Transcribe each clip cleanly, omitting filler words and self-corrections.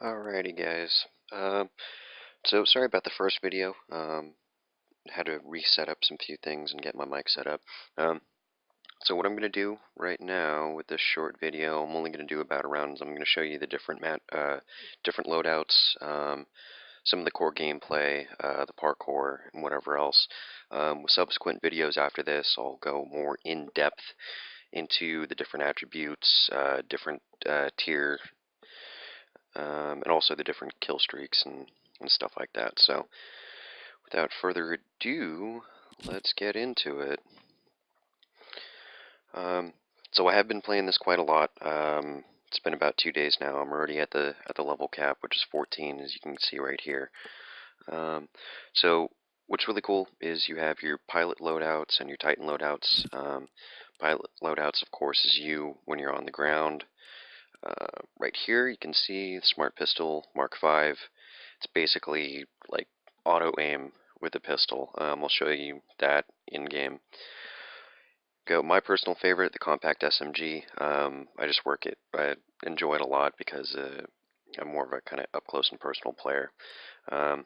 Alrighty guys, so sorry about the first video. Had to reset up some few things and get my mic set up. So what I'm going to do right now with this short video, I'm only going to do about a round. I'm going to show you the different different loadouts, some of the core gameplay, the parkour, and whatever else. With subsequent videos after this, I'll go more in depth into the different attributes, different tier, and also the different kill streaks and stuff like that. So without further ado, let's get into it. So I have been playing this quite a lot. It's been about 2 days now. I'm already at the level cap, which is 14, as you can see right here. So what's really cool is you have your pilot loadouts and your Titan loadouts. Pilot loadouts, of course, is you when you're on the ground. Right here you can see the Smart Pistol Mark V. It's basically like auto aim with a pistol. I'll show you that in game. My personal favorite, the Compact SMG. I just work it. I enjoy it a lot because I'm more of a kind of up close and personal player. And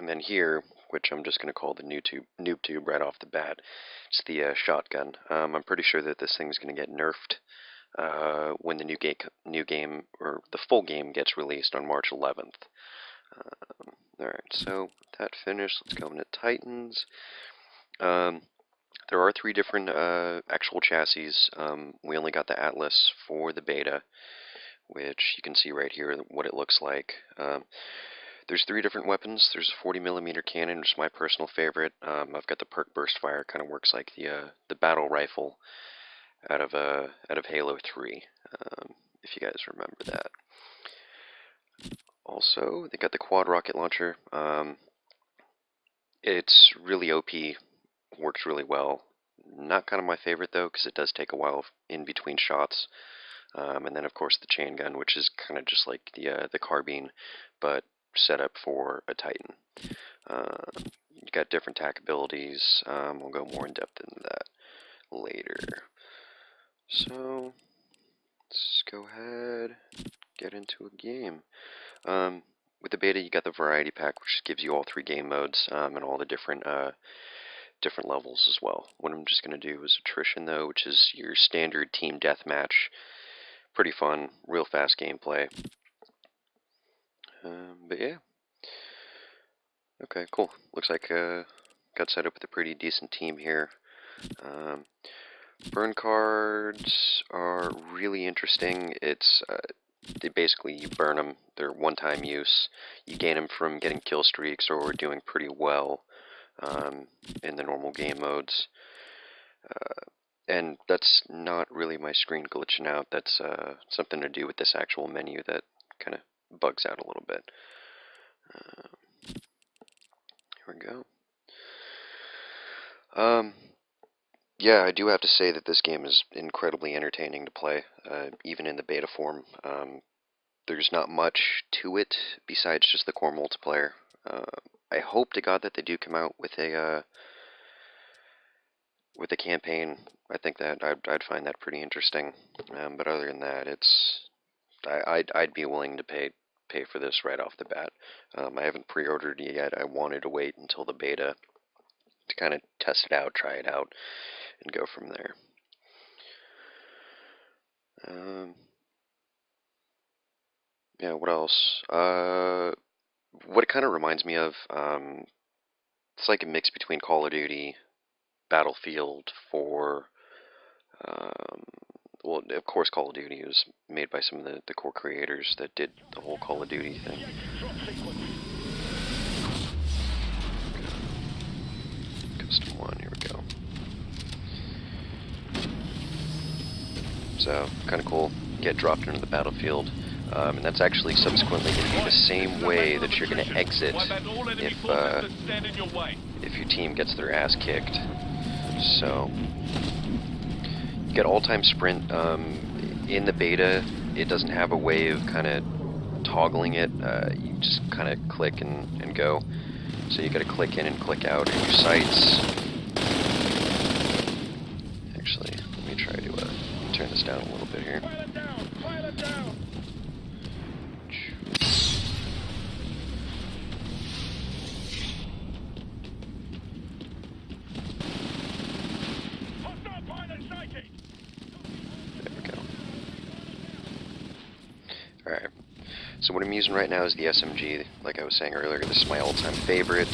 then here, which I'm just going to call the noob tube right off the bat, it's the shotgun. I'm pretty sure that this thing's going to get nerfed when the new game or the full game gets released on March 11th. Alright, so with that finished, let's go into Titans. There are 3 different actual chassis. We only got the Atlas for the beta, which you can see right here what it looks like. There's 3 different weapons. There's a 40mm cannon, which is my personal favorite. I've got the perk burst fire, kind of works like the battle rifle out of Halo 3, if you guys remember that. Also, they got the quad rocket launcher. It's really OP, works really well. Not kind of my favorite though, because it does take a while in between shots. And then of course the chain gun, which is kind of just like the carbine, but set up for a Titan. You got different attack abilities. We'll go more in depth into that later. So let's go ahead, get into a game. With the beta, you got the variety pack, which gives you all 3 game modes and all the different levels as well. What I'm just going to do is attrition, though, which is your standard team deathmatch. Pretty fun, real fast gameplay. But yeah. Okay, cool. Looks like got set up with a pretty decent team here. Burn cards are really interesting. It's basically you burn them. They're one-time use. You gain them from getting kill streaks or doing pretty well in the normal game modes. And that's not really my screen glitching out. That's something to do with this actual menu that kind of bugs out a little bit. Here we go. Yeah, I do have to say that this game is incredibly entertaining to play, even in the beta form. There's not much to it besides just the core multiplayer. I hope to God that they do come out with a campaign. I think that I'd find that pretty interesting. But other than that, I'd be willing to pay for this right off the bat. I haven't pre-ordered it yet. I wanted to wait until the beta to kind of test it out, try it out, and go from there. Yeah, what else? What it kind of reminds me of, it's like a mix between Call of Duty, Battlefield 4, well, of course Call of Duty was made by some of the core creators that did the whole Call of Duty thing. Custom 1, here we go. So, kind of cool. Get dropped into the battlefield. And that's actually subsequently going to be the same way that you're going to exit if your team gets their ass kicked. So, you get all-time sprint. In the beta, it doesn't have a way of kind of toggling it. You just kind of click and go. So you got to click in and click out in your sights. Actually, let me try to turn this down a little bit here. Alright, so what I'm using right now is the SMG, like I was saying earlier. This is my all-time favorite.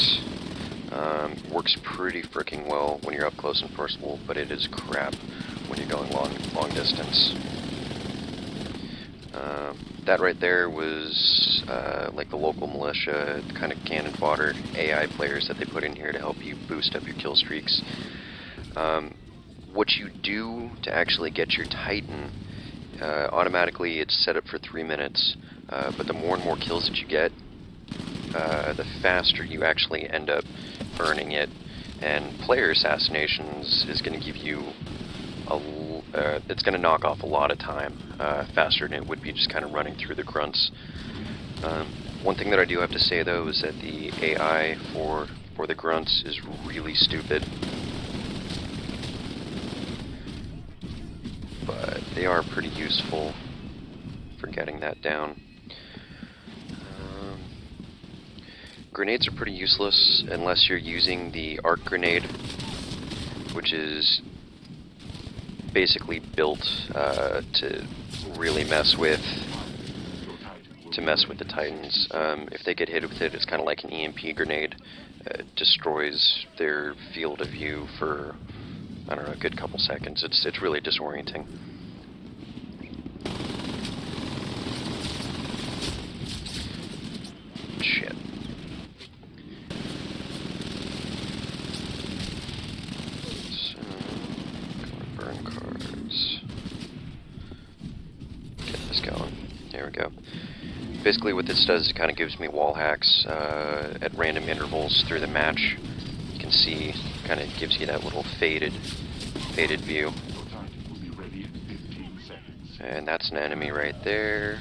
Works pretty freaking well when you're up close and personal, but it is crap when you're going long distance. That right there was like the local militia, kind of cannon fodder AI players that they put in here to help you boost up your kill streaks. What you do to actually get your Titan, automatically it's set up for 3 minutes, but the more and more kills that you get, the faster you actually end up earning it. And player assassinations is going to give you it's going to knock off a lot of time faster than it would be just kind of running through the grunts. One thing that I do have to say though is that the AI for the grunts is really stupid, but they are pretty useful for getting that down. Grenades are pretty useless unless you're using the arc grenade, which is basically built to really mess with the Titans. If they get hit with it, it's kind of like an EMP grenade. It destroys their field of view for, I don't know, a good couple seconds. It's really disorienting. Shit. There we go. Basically what this does is it kind of gives me wall hacks at random intervals through the match. You can see, kind of gives you that little faded view. And that's an enemy right there.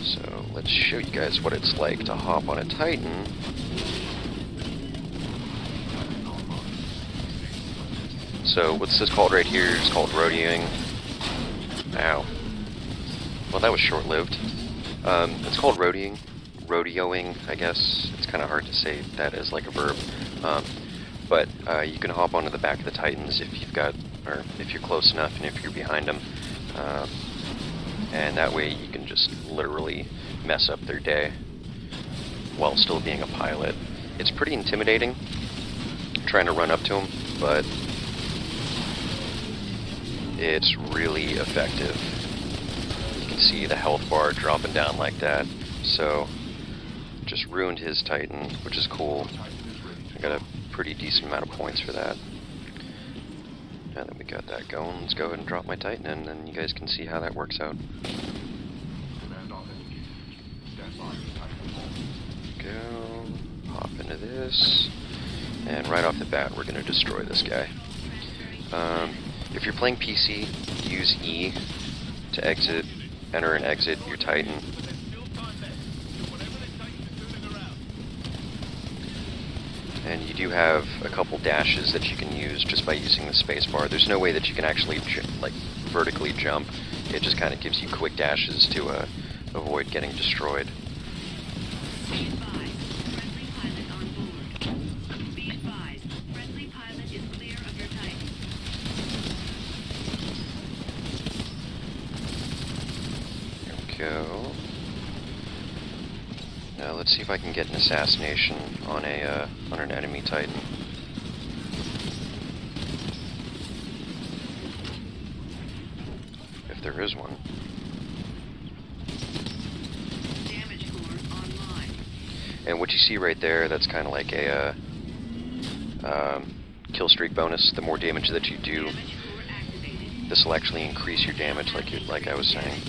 So let's show you guys what it's like to hop on a Titan. So what's this called right here? It's called rodeoing. Ow. Well, that was short-lived. It's called rodeoing, I guess. It's kind of hard to say that as like a verb. But you can hop onto the back of the Titans if you've got, or if you're close enough and if you're behind them. And that way you can just literally mess up their day while still being a pilot. It's pretty intimidating trying to run up to them, but it's really effective. See the health bar dropping down like that, so just ruined his Titan, which is cool. I got a pretty decent amount of points for that. Now that we got that going, let's go ahead and drop my Titan in, and then you guys can see how that works out. Go, hop into this, and right off the bat we're going to destroy this guy. If you're playing PC, use E to exit, enter and exit your Titan. And you do have a couple dashes that you can use just by using the spacebar. There's no way that you can actually like vertically jump. It just kind of gives you quick dashes to avoid getting destroyed. Go. Now let's see if I can get an assassination on an enemy Titan. If there is one. Damage core online. And what you see right there, that's kind of like a kill streak bonus. The more damage that you do, this will actually increase your damage, like I was saying.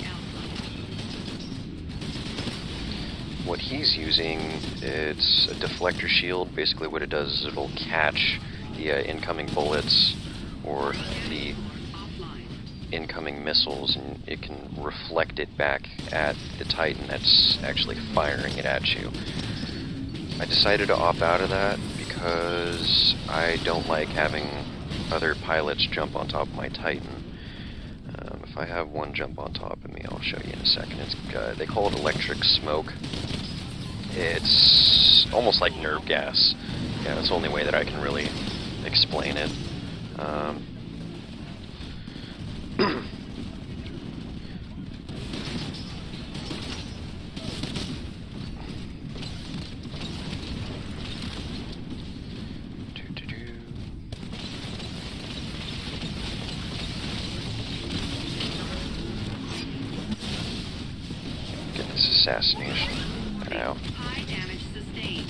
What he's using, it's a deflector shield. Basically what it does is it'll catch the incoming bullets or the incoming missiles, and it can reflect it back at the Titan that's actually firing it at you. I decided to opt out of that because I don't like having other pilots jump on top of my Titan. If I have one jump on top of me, I'll show you in a second. It's they call it electric smoke. It's almost like nerve gas. Yeah, that's the only way that I can really explain it. assassination. Ow. High damage sustained.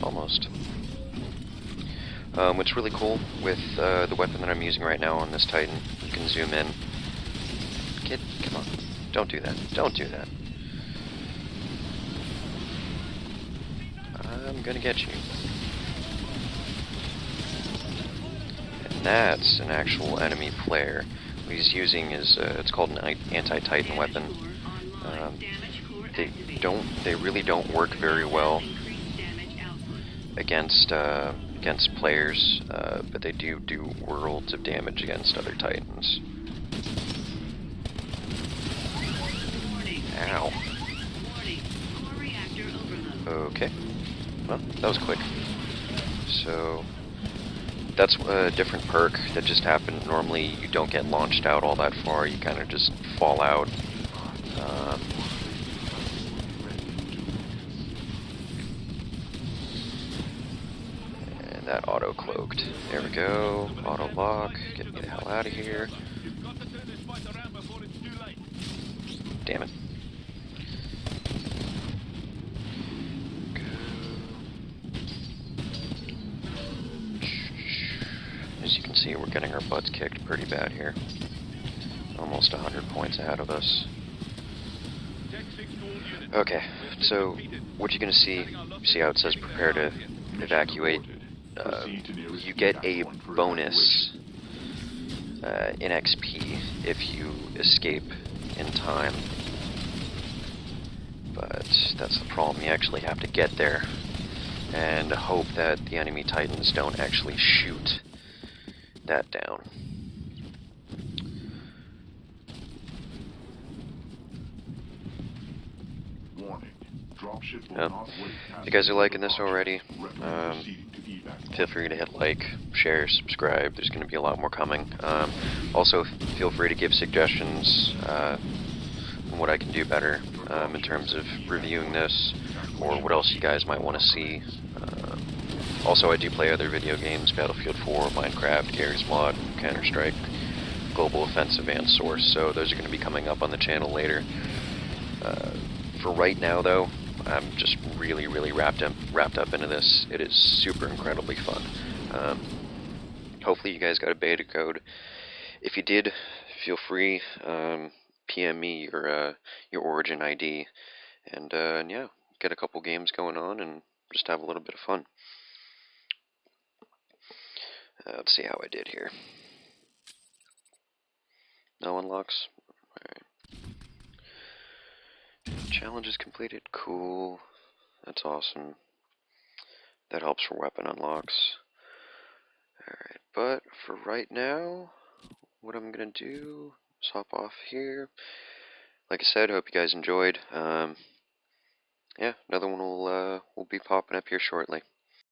Almost. What's really cool with the weapon that I'm using right now on this Titan, you can zoom in. Kid, come on. Don't do that. Don't do that. I'm gonna get you. And that's an actual enemy player. What he's using is, it's called an anti-Titan weapon. They really don't work very well against players, but they do worlds of damage against other Titans. Ow. Okay. Well, that was quick. So, that's a different perk that just happened. Normally, you don't get launched out all that far. You kind of just fall out. And that auto-cloaked. There we go. Auto-lock. Get me the hell out of here. Damn it. As you can see, we're getting our butts kicked pretty bad here. Almost 100 points ahead of us. Okay, so what you're going to see how it says prepare to evacuate. You get a bonus in XP if you escape in time. But that's the problem, you actually have to get there and hope that the enemy Titans don't actually shoot that down. If you guys are liking this already, feel free to hit like, share, subscribe. There's going to be a lot more coming. Also, feel free to give suggestions on what I can do better in terms of reviewing this, or what else you guys might want to see. Also, I do play other video games: Battlefield 4, Minecraft, Garry's Mod, Counter-Strike, Global Offensive, and Source. So those are going to be coming up on the channel later. For right now, though, I'm just really wrapped up into this. It is super incredibly fun. Hopefully you guys got a beta code. If you did, feel free, PM me your Origin ID, and yeah, get a couple games going on and just have a little bit of fun. Let's see how I did here. No unlocks? Alright. Challenge is completed. Cool. That's awesome. That helps for weapon unlocks. Alright, but for right now, what I'm gonna do is hop off here. Like I said, hope you guys enjoyed. Yeah, another one will be popping up here shortly.